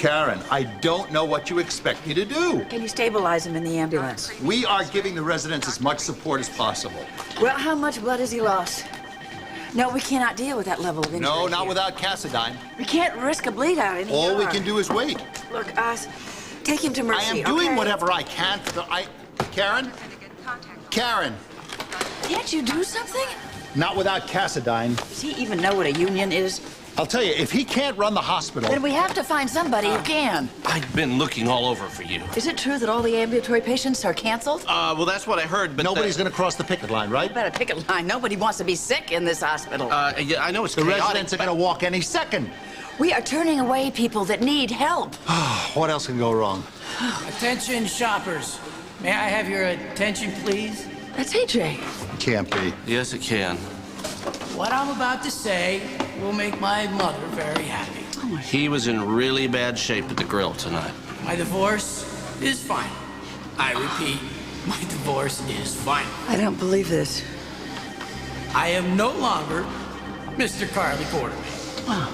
Karen, I don't know what you expect me to do. Can you stabilize him in the ambulance? We are giving the residents as much support as possible. Well, how much blood has he lost? No, we cannot deal with that level of injury. No, not here. without Cassadine. We can't risk a bleed out in All we ER. can do is wait. Look, Oz, take him to Mercy. I am doing okay? whatever I can for the... Karen? Karen, Can't you do something? not without Cassadine. Does he even know what a union is? I'll tell you, if he can't run the hospital... Then we have to find somebody who can. I've been looking all over for you. Is it true that all the ambulatory patients are canceled? Well, that's what I heard, but... Nobody's going to cross the picket line, right? Better pick a line. Nobody wants to be sick in this hospital. Yeah, I know it's The chaotic, residents are but- going to walk any second. We are turning away people that need help. What else can go wrong? Attention, shoppers. May I have your attention, please? That's AJ. Can't be. Yes, it can. What I'm about to say will make my mother very happy. He was in really bad shape at the grill tonight. My divorce is final. I repeat, my divorce is final. I don't believe this. I am no longer Mr. Carly Quarterman. Wow.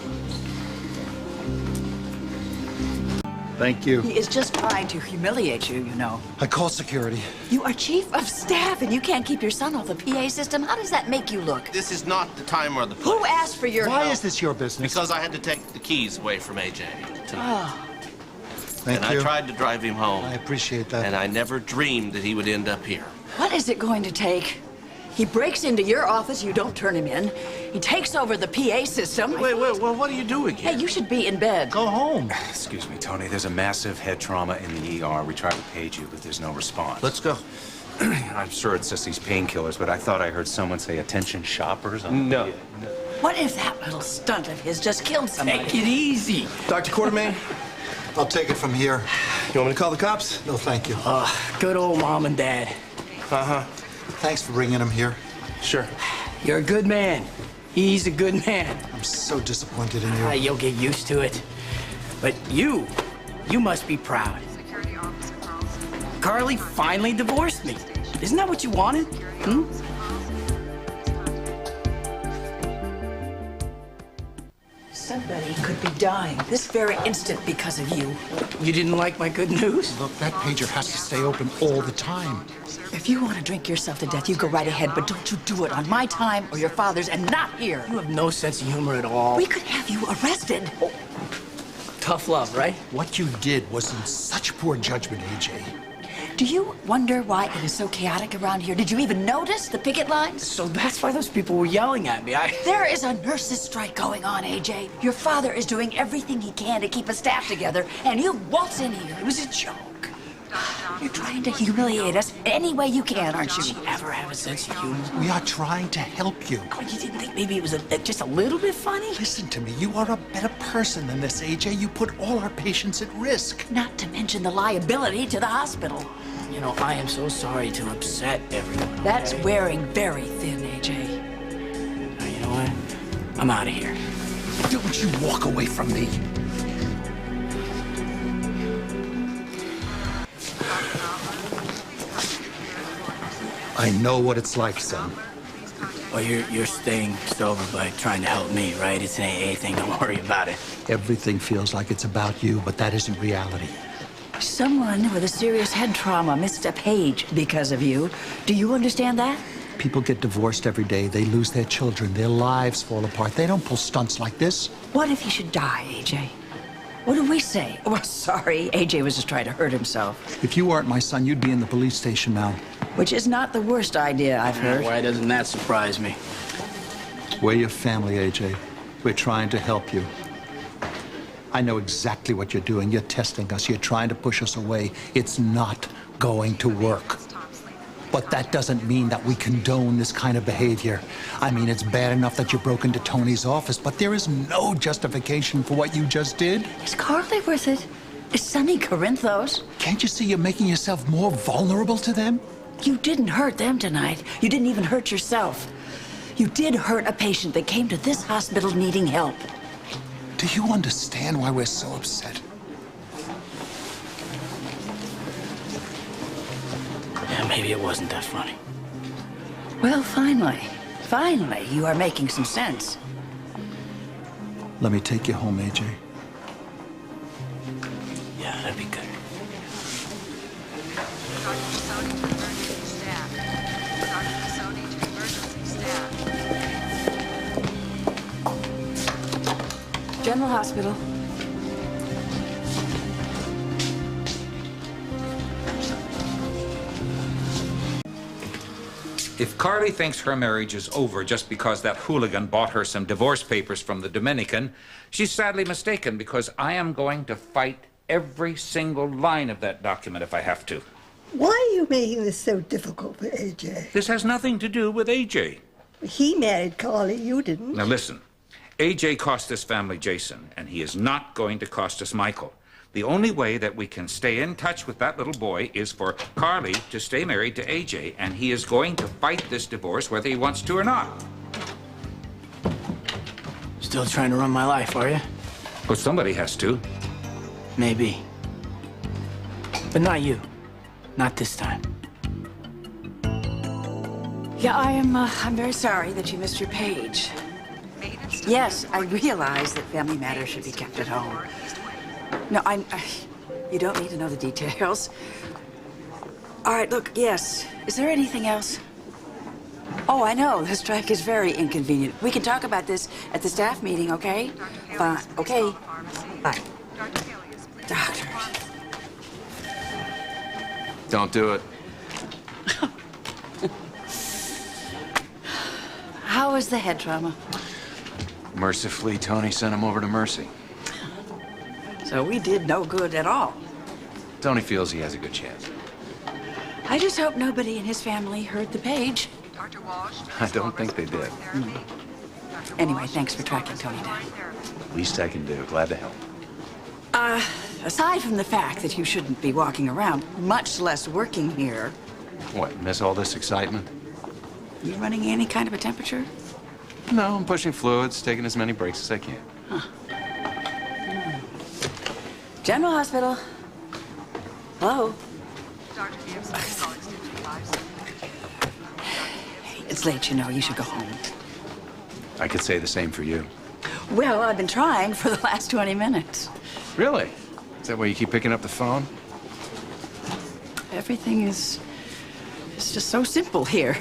Thank you. He is just trying to humiliate you, you know. I called security. You are chief of staff and you can't keep your son off the PA system. How does that make you look? This is not the time or the place. Who asked for your Why help? is this your business? Because I had to take the keys away from AJ tonight. Thank And you. I tried to drive him home. I appreciate that. And I never dreamed that he would end up here. What is it going to take? He breaks into your office, you don't turn him in. He takes over the PA system. Wait, what are you doing here? Hey, you should be in bed. Go home. Excuse me, Tony. There's a massive head trauma in the ER. We tried to page you, but there's no response. Let's go. I'm sure it's just these painkillers, but I thought I heard someone say attention shoppers. No. What if that little stunt of his just killed somebody? Take it easy. Dr. Quartermain, I'll take it from here. you want me to call the cops? No, thank you. Good old mom and dad. Thanks for bringing him here. Sure. You're a good man. He's a good man. I'm so disappointed in you. You'll get used to it. But you must be proud. Carly finally divorced me. Isn't that what you wanted? Somebody could be dying this very instant because of you. You didn't like my good news? Look, that pager has to stay open all the time. If you want to drink yourself to death, you go right ahead, but don't you do it on my time or your father's and not here. You have no sense of humor at all. We could have you arrested. Tough love, right? What you did was in such poor judgment, AJ. Do you wonder why it is so chaotic around here? Did you even notice the picket lines? So that's why those people were yelling at me. There is a nurses' strike going on, AJ. Your father is doing everything he can to keep his staff together, and you waltz in here. It was a joke. You're trying to humiliate us any way you can, aren't you? Did she ever have a sense of humor? We are trying to help you. Oh, you didn't think maybe it was just a little bit funny? Listen to me. You are a better person than this, AJ. You put all our patients at risk. Not to mention the liability to the hospital. You know, I am so sorry to upset everyone. That's okay? wearing very thin, AJ. Now, you know what? I'm out of here. Don't you walk away from me. I know what it's like, son. Well, you're staying sober by trying to help me, right? It's an AA thing. Don't worry about it. Everything feels like it's about you, but that isn't reality. Someone with a serious head trauma missed a page because of you. Do you understand that? People get divorced every day. They lose their children. Their lives fall apart. They don't pull stunts like this. What if he should die, AJ? What do we say? Well, sorry, AJ was just trying to hurt himself. If you weren't my son, you'd be in the police station now. Which is not the worst idea I've heard. Why doesn't that surprise me? We're your family, AJ. We're trying to help you. I know exactly what you're doing. You're testing us. You're trying to push us away. It's not going to work. But that doesn't mean that we condone this kind of behavior. I mean, it's bad enough that you broke into Tony's office, but there is no justification for what you just did. Is Carly worth it? Is Sonny Corinthos? Can't you see you're making yourself more vulnerable to them? You didn't hurt them tonight. You didn't even hurt yourself. You did hurt a patient that came to this hospital needing help. Do you understand why we're so upset? Yeah, maybe it wasn't that funny. Well, finally, you are making some sense. Let me take you home, AJ. that'd be good. Dr. Masoni to emergency staff. Dr. Masoni to emergency staff. General Hospital. If Carly thinks her marriage is over just because that hooligan bought her some divorce papers from the Dominican, she's sadly mistaken, because I am going to fight every single line of that document if I have to. Why are you making this so difficult for AJ? This has nothing to do with AJ. He married Carly, you didn't. Now listen, AJ cost this family Jason, and he is not going to cost us Michael. The only way that we can stay in touch with that little boy is for Carly to stay married to AJ, and he is going to fight this divorce whether he wants to or not. Still trying to run my life, are you? Well, somebody has to. Maybe. But not you. Not this time. Yeah, I'm very sorry that you missed your page. Yes, I realize that family matters should be kept at home. No, you don't need to know the details. All right, look, yes. Is there anything else? Oh, I know, the strike is very inconvenient. We can talk about this at the staff meeting, okay? Fine, okay. Bye. Doctor. Don't do it. How was the head trauma? Mercifully, Tony sent him over to Mercy. So we did no good at all. Tony feels he has a good chance. I just hope nobody in his family heard the page. Dr. Walsh. I don't think they did. Anyway, thanks for tracking Tony down. Least I can do. Glad to help. Aside from the fact that you shouldn't be walking around, much less working here, What, miss all this excitement? you running any kind of a temperature? No, I'm pushing fluids, taking as many breaks as I can. General Hospital. Hello? Dr. Gibbs, call extension 5. It's late, you know. You should go home. I could say the same for you. Well, I've been trying for the last 20 minutes. Really? Is that why you keep picking up the phone? Everything is just so simple here.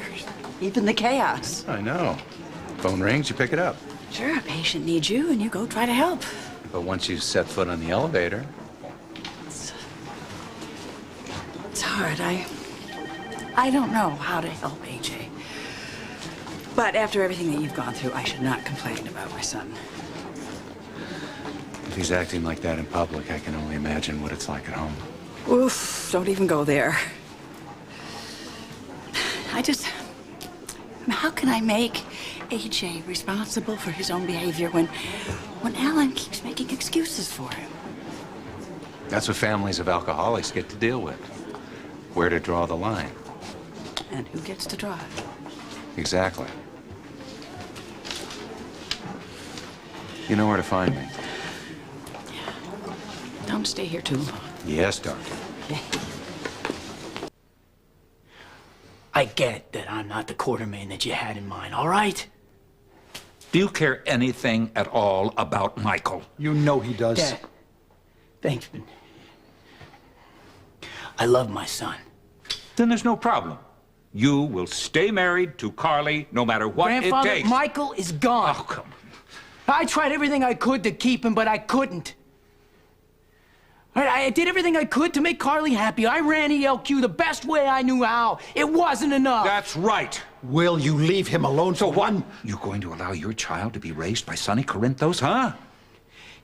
Even the chaos. I know. Phone rings, you pick it up. Sure, a patient needs you, and you go try to help. But once you set foot on the elevator, It's hard. I don't know how to help AJ. But after everything that you've gone through, I should not complain about my son. if he's acting like that in public, I can only imagine what it's like at home. Oof, don't even go there. How can I make AJ responsible for his own behavior when Alan keeps making excuses for him? That's what families of alcoholics get to deal with. Where to draw the line. And who gets to draw it? Exactly. You know where to find me. Don't stay here too long. Yes, Doctor. I get that I'm not the quartermain that you had in mind, all right? Do you care anything at all about Michael? You know he does. Dad, thanks, but I love my son. Then there's no problem. You will stay married to Carly no matter what Grandfather, it takes. Michael is gone. Oh, come on. I tried everything I could to keep him, but I couldn't. I did everything I could to make Carly happy. I ran ELQ the best way I knew how. It wasn't enough. That's right. Will you leave him alone So for what? one? You going to allow your child to be raised by Sonny Corinthos, huh?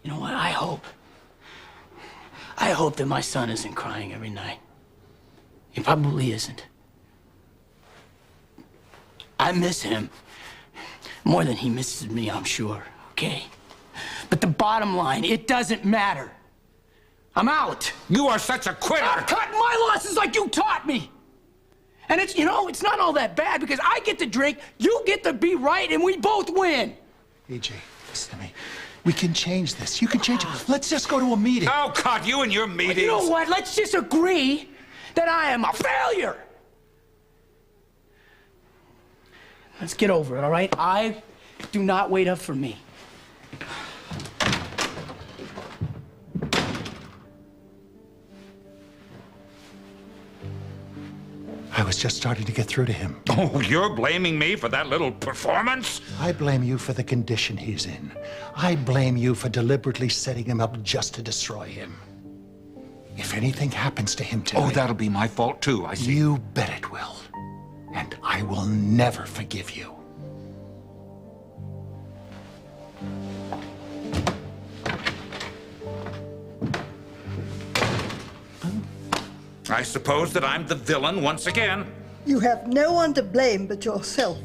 You know what? I hope that my son isn't crying every night. He probably isn't. I miss him more than he misses me, I'm sure, okay? But the bottom line, it doesn't matter. I'm out. You are such a quitter. I'm cutting my losses like you taught me. And it's not all that bad because I get to drink, you get to be right, and we both win. AJ, listen to me. We can change this. You can change it. Let's just go to a meeting. Oh, God, you and your meetings. You know what? Let's just agree that I am a failure. Let's get over it, all right? Do not wait up for me. I was just starting to get through to him. Oh, you're blaming me for that little performance? I blame you for the condition he's in. I blame you for deliberately setting him up just to destroy him. If anything happens to him tonight... Oh, that'll be my fault, too, I see. You bet it will. And I will never forgive you. I suppose that I'm the villain once again. You have no one to blame but yourself.